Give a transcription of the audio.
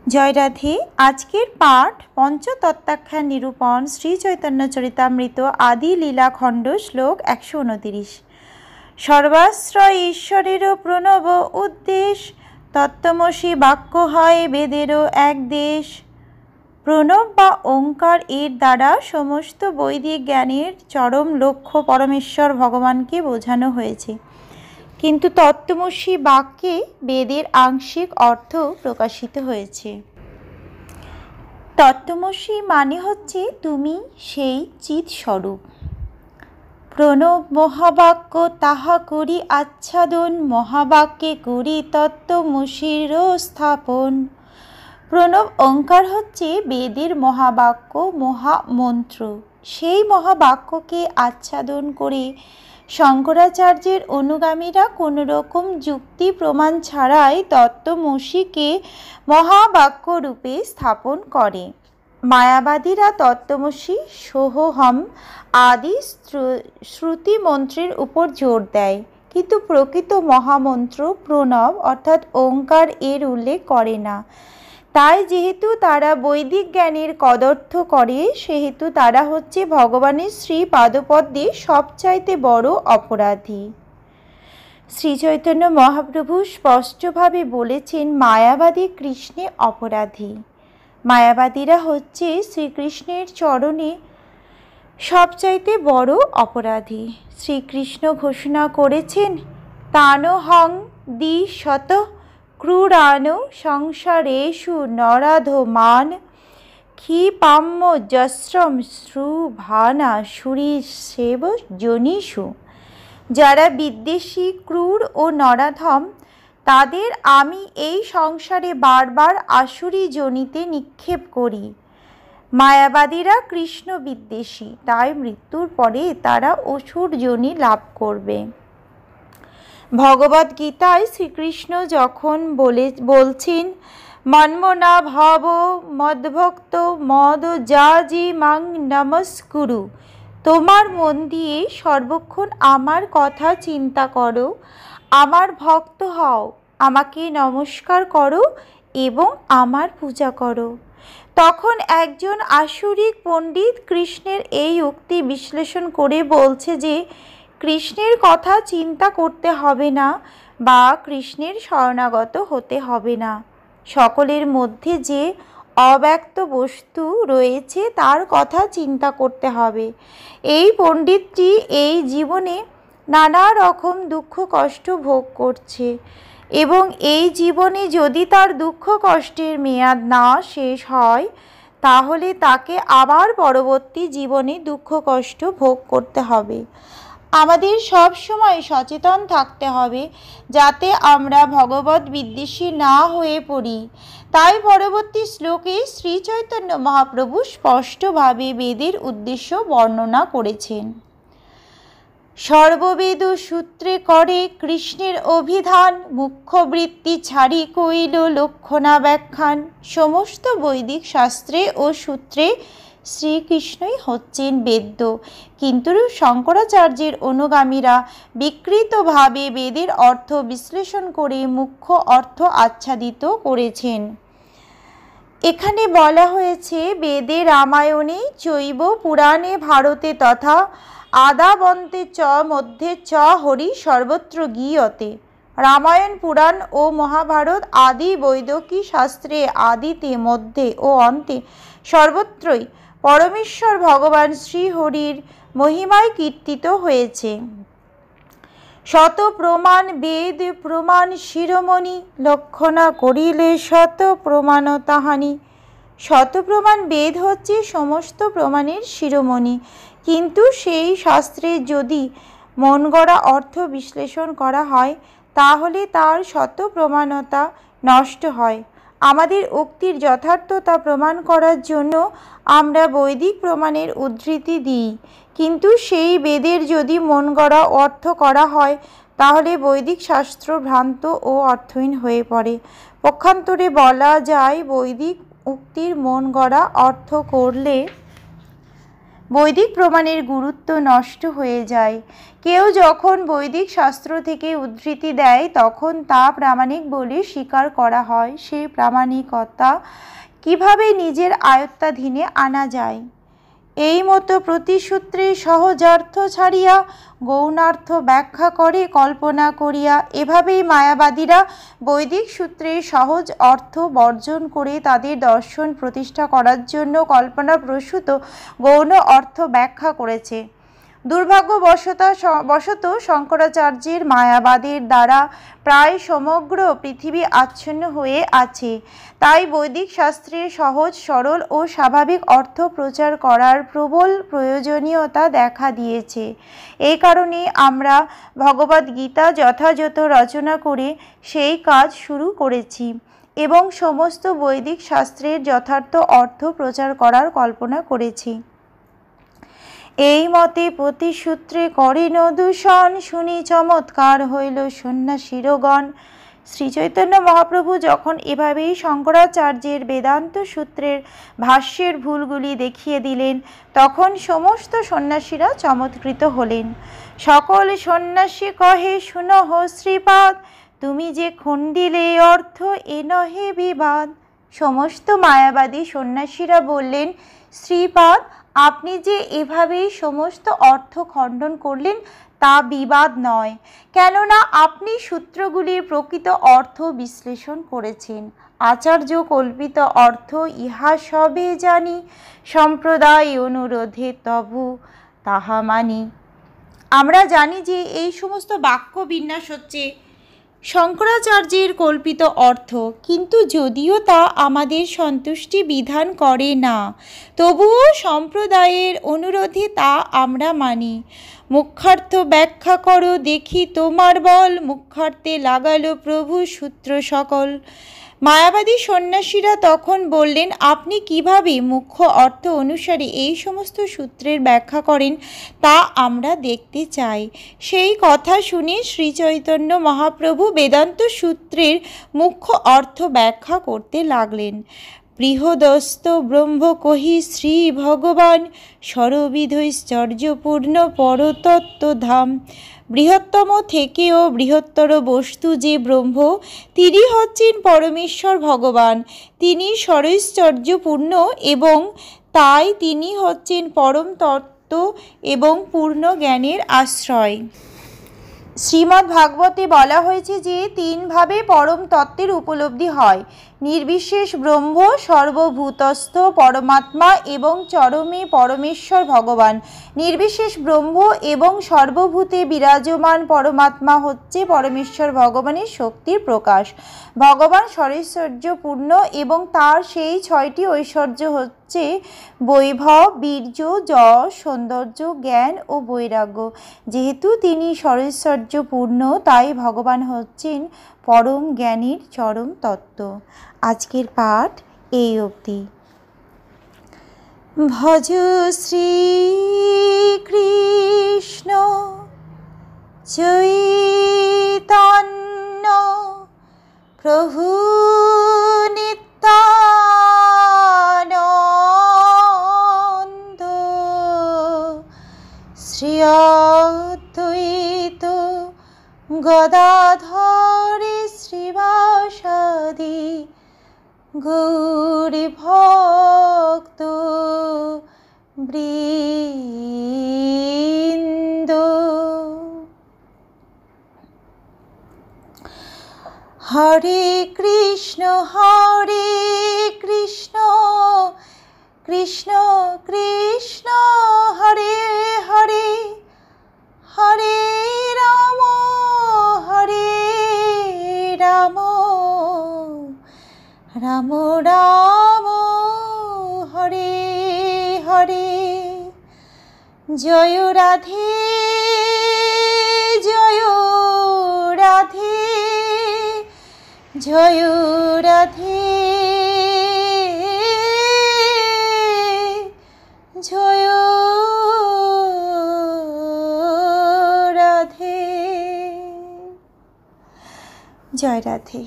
জয় রাধে। আজকের পাঠ পঞ্চতত্ত্বাখ্যান নিরূপণ শ্রী চৈতন্য চরিতামৃত আদি লীলাখণ্ড শ্লোক 129। সর্বাশ্রয় ঈশ্বরেরও প্রণব উদ্দেশ, তত্ত্বমসি বাক্য হয় বেদেরও এক দেশ। প্রণব বা ওঙ্কার এর দ্বারা সমস্ত বৈদিক জ্ঞানের চরম লক্ষ্য পরমেশ্বর ভগবানকে বোঝানো হয়েছে, কিন্তু তত্ত্বমসি বাক্যে বেদের আংশিক অর্থ প্রকাশিত হয়েছে। তত্ত্বমসি মানে হচ্ছে তুমি সেই চিৎ স্বরূপ। প্রণব মহাবাক্য তাহা করি আচ্ছাদন, মহাবাক্যে করি তত্ত্বমসির স্থাপন। প্রণব ওঙ্কার হচ্ছে বেদের মহাবাক্য, মহামন্ত্র। সেই মহাবাক্যকে আচ্ছাদন করে শঙ্করাচার্যের অনুগামীরা কোনো রকম যুক্তি প্রমাণ ছাড়াই তত্ত্বমসিকে মহাবাক্য রূপে স্থাপন করে। মায়াবাদীরা তত্ত্বমসি সোহম আদি শ্রুতি মন্ত্রের উপর জোর দেয়, কিন্তু প্রকৃত মহামন্ত্র প্রণব অর্থাৎ ওঙ্কার এর উল্লেখ করে না। তাই যেহেতু তারা বৈদিক জ্ঞানের কদর্থ করে, সেহেতু তারা হচ্ছে ভগবানের শ্রী পাদপদ্মে সবচাইতে বড় অপরাধী। শ্রী চৈতন্য মহাপ্রভু স্পষ্টভাবে বলেছেন, মায়াবাদী কৃষ্ণে অপরাধী। মায়াবাদীরা হচ্ছে শ্রীকৃষ্ণের চরণে সবচাইতে বড় অপরাধী। শ্রীকৃষ্ণ ঘোষণা করেছেন, তানহং দ্বিশত ক্রূরান সংসারেষু নরাধমান, ক্ষিপাম্য যস্রম শ্রুভানা সুরীসেব যোনিষু। যারা বিদ্বেষী, ক্রূর ও নরাধম, তাদের আমি এই সংসারে বারবার আসুরি যোনিতে নিক্ষেপ করি। মায়াবাদীরা কৃষ্ণ বিদ্বেষী, তাই মৃত্যুর পরে তারা অসুর যোনি লাভ করবে। ভগবদ গীতায় শ্রীকৃষ্ণ যখন বলছেন, মন্মনা ভব মদ্ভক্ত মদ যাজি মাং নমস্কুরু, তোমার মন দিয়ে সর্বক্ষণ আমার কথা চিন্তা করো, আমার ভক্ত হও, আমাকে নমস্কার করো এবং আমার পূজা করো। তখন একজন আসুরিক পণ্ডিত কৃষ্ণের এই উক্তি বিশ্লেষণ করে বলছে যে কৃষ্ণের কথা চিন্তা করতে হবে না বা কৃষ্ণের শরণাগত হতে হবে না। সকলের মধ্যে যে অব্যক্ত বস্তু রয়েছে তার কথা চিন্তা করতে হবে। এই পণ্ডিতটি এই জীবনে নানা রকম দুঃখ কষ্ট ভোগ করছে এবং এই জীবনে যদি তার দুঃখ কষ্টের মেয়াদ না শেষ হয়, তাহলে তাকে আবার পরবর্তী জীবনে দুঃখ কষ্ট ভোগ করতে হবে। আমাদের সব সময় সচেতন থাকতে হবে যাতে আমরা ভগবত বিদ্বেষী না হয়ে পড়ি। তাই পরবর্তী শ্লোকে শ্রী চৈতন্য মহাপ্রভু স্পষ্টভাবে বেদের উদ্দেশ্য বর্ণনা করেছেন। সর্ববেদ সূত্রে করে কৃষ্ণের অভিধান, মুখ্য বৃত্তি ছাড়ি কইল লক্ষণা ব্যাখ্যান। সমস্ত বৈদিক শাস্ত্রে ও সূত্রে শ্রীকৃষ্ণই হচ্ছেন বেদ্য, কিন্তু শঙ্করাচার্যের অনুগামীরা বিকৃতভাবে বেদের অর্থ বিশ্লেষণ করে মুখ্য অর্থ আচ্ছাদিত করেছেন। এখানে বলা হয়েছে, বেদে রামায়ণে চৈব পুরাণে ভারতে তথা আদাবন্তে চ মধ্যে চ হরি সর্বত্র গীয়তে। রামায়ণ, পুরাণ ও মহাভারত আদি বৈদিকী শাস্ত্রে আদিতে, মধ্যে ও অন্তে সর্বত্রই পরমেশ্বর ভগবান শ্রীহরির মহিমায় কীর্তিত হয়েছে। শত প্রমাণ বেদ প্রমাণ শিরোমণি, লক্ষণা করিলে শত প্রমাণ তাহানি। শত প্রমাণ বেদ হচ্ছে সমস্ত প্রমাণের শিরোমণি, কিন্তু সেই শাস্ত্রে যদি মন গড়া অর্থ বিশ্লেষণ করা হয় তাহলে তার শত প্রমাণতা নষ্ট হয়। আমাদের উক্তির যথার্থতা প্রমাণ করার জন্য আমরা বৈদিক প্রমাণের উদ্ধৃতি দিই, কিন্তু সেই বেদের যদি মন গড়া অর্থ করা হয় তাহলে বৈদিক শাস্ত্র ভ্রান্ত ও অর্থহীন হয়ে পড়ে। পক্ষান্তরে বলা যায়, বৈদিক উক্তির মন গড়া অর্থ করলে বৈদিক প্রমাণের গুরুত্ব নষ্ট হয়ে যায়। কেউ যখন বৈদিক শাস্ত্র থেকে উদ্ধৃতি দেয় তখন তা প্রামাণিক বলে স্বীকার করা হয়। সেই প্রামাণিকতা কিভাবে নিজের আয়ত্তাধীনে আনা যায়? এই মতো প্রতিসূত্রে সহজার্থ ছাড়িয়া গৌণার্থ ব্যাখ্যা করে কল্পনা করিয়া, এভাবেই মায়াবাদীরা বৈদিক সূত্রের সহজ অর্থ বর্জন করে তাদের দর্শন প্রতিষ্ঠা করার জন্য কল্পনাপ্রসূত গৌণ অর্থ ব্যাখ্যা করেছে। দুর্ভাগ্যবশত শঙ্করাচার্যের মায়াবাদের দ্বারা প্রায় সমগ্র পৃথিবী আচ্ছন্ন হয়ে আছে। তাই বৈদিক শাস্ত্রের সহজ সরল ও স্বাভাবিক অর্থ প্রচার করার প্রবল প্রয়োজনীয়তা দেখা দিয়েছে। এই কারণে আমরা ভগবদ্গীতা যথাযথ রচনা করে সেই কাজ শুরু করেছি এবং সমস্ত বৈদিক শাস্ত্রের যথার্থ অর্থ প্রচার করার কল্পনা করেছি। এই মতে প্রতিসূত্রে করেন দূষণ, শুনি চমৎকার হইল সন্ন্যাসীরগণ। শ্রীচৈতন্য মহাপ্রভু যখন এভাবেই শঙ্করাচার্যের বেদান্ত সূত্রের ভাষ্যের ভুলগুলি দেখিয়ে দিলেন, তখন সমস্ত সন্ন্যাসীরা চমৎকৃত হলেন। সকল সন্ন্যাসী কহে, শুনহ শ্রীপাদ, তুমি যে খণ্ডিলে অর্থ এ নহে বিবাদ। সমস্ত মায়াবাদী সন্ন্যাসীরা বললেন, শ্রীপাদ, আপনি যে এভাবেই সমস্ত অর্থ খণ্ডন করলেন তা বিবাদ নয়, কেননা আপনি সূত্রগুলির প্রকৃত অর্থ বিশ্লেষণ করেছেন। আচার্য কল্পিত অর্থ ইহা সবে জানি, সম্প্রদায় অনুরোধে তবু তাহা মানি। আমরা জানি যে এই সমস্ত বাক্য বিন্যাস হচ্ছে শঙ্করাচার্যের কল্পিত অর্থ, কিন্তু যদিও তা আমাদের সন্তুষ্টি বিধান করে না, তবুও সম্প্রদায়ের অনুরোধে তা আমরা মানি। মুখ্যার্থ ব্যাখ্যা করো দেখি তোমার বল, মুখ্যার্থে লাগালো প্রভু সূত্র সকল। মায়াবাদী সন্ন্যাসীরা তখন বললেন, আপনি কিভাবে মুখ্য অর্থ অনুসারে এই সমস্ত সূত্রের ব্যাখ্যা করেন তা আমরা দেখতে চাই। সেই কথা শুনে শ্রীচৈতন্য মহাপ্রভু বেদান্ত সূত্রের মুখ্য অর্থ ব্যাখ্যা করতে লাগলেন। বৃহদস্ত ব্রহ্ম কহি শ্রী ভগবান, সরবিধৈশ্চর্যপূর্ণ পরতত্ত্ব ধাম। বৃহত্তম থেকেও বৃহত্তর বস্তু যে ব্রহ্ম, তিনি হচ্ছেন পরমেশ্বর ভগবান। তিনি সরৈশ্বর্যপূর্ণ এবং তাই তিনি হচ্ছেন পরম তত্ত্ব এবং পূর্ণ জ্ঞানের আশ্রয়। শ্রীমদ্ ভাগবতে বলা হয়েছে যে তিনভাবে পরম তত্ত্বের উপলব্ধি হয়: নির্বিশেষ ব্রহ্ম, সর্বভূতস্থ পরমাত্মা এবং চরমে পরমেশ্বর ভগবান। নির্বিশেষ ব্রহ্ম এবং সর্বভূতে বিরাজমান পরমাত্মা হচ্ছে পরমেশ্বর ভগবানের শক্তির প্রকাশ। ভগবান সরৈশ্বর্যপূর্ণ এবং তার সেই ছয়টি ঐশ্বর্য হচ্ছে বৈভব, বীর্য, যশ, সৌন্দর্য, জ্ঞান ও বৈরাগ্য। যেহেতু তিনি সরৈশ্বর্যপূর্ণ, তাই ভগবান হচ্ছেন পরম জ্ঞানীর চরম তত্ত্ব। আজকের পাঠ এই অবধি। ভজ শ্রী কৃষ্ণ চৈতন্য প্রভু নিত্যানন্দ, শ্রী অদ্বৈত গদাধর শ্রীবাসাদি গৌরী ভক্ত বৃন্দ। হরে কৃষ্ণ কৃষ্ণ কৃষ্ণ হরে হরে, হরে রাম রাম রাম হরে হরে। জয় রাধে জয় রাধে, জয় রাধে জয় রাধে, জয় রাধে।